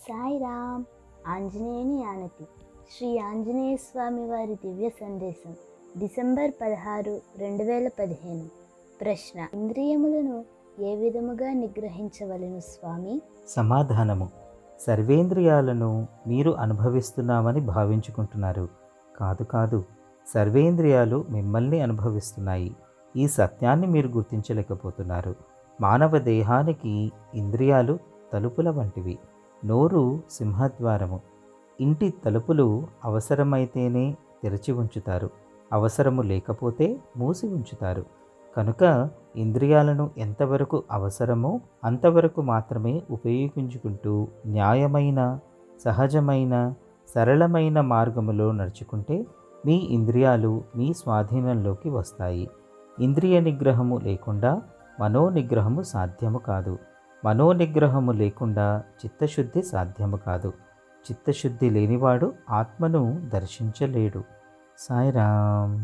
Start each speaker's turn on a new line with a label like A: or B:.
A: సాయిరామ్. ఆంజనేయుని ఆనతి. శ్రీ ఆంజనేయ స్వామి వారి దివ్య సందేశం. డిసెంబర్ 16, 2015. ప్రశ్న: ఇంద్రియములను ఏ విధముగా నిగ్రహించవలెను స్వామి?
B: సమాధానము: సర్వేంద్రియాలను మీరు అనుభవిస్తున్నామని భావించుకుంటున్నారు. కాదు, సర్వేంద్రియాలు మిమ్మల్ని అనుభవిస్తున్నాయి. ఈ సత్యాన్ని మీరు గుర్తించలేకపోతున్నారు. మానవ దేహానికి ఇంద్రియాలు తలుపుల వంటివి. నోరు సింహద్వారము. ఇంటి తలుపులు అవసరమైతేనే తెరిచి ఉంచుతారు, అవసరము లేకపోతే మూసి ఉంచుతారు. కనుక ఇంద్రియాలను ఎంతవరకు అవసరమో అంతవరకు మాత్రమే ఉపయోగించుకుంటూ న్యాయమైన, సహజమైన, సరళమైన మార్గములో నడుచుకుంటే మీ ఇంద్రియాలు మీ స్వాధీనంలోకి వస్తాయి. ఇంద్రియ నిగ్రహము లేకుండా మనోనిగ్రహము సాధ్యము కాదు. మనోనిగ్రహము లేకుండా చిత్తశుద్ధి సాధ్యము కాదు. చిత్తశుద్ధి లేనివాడు ఆత్మను దర్శించలేడు. సాయిరామ్.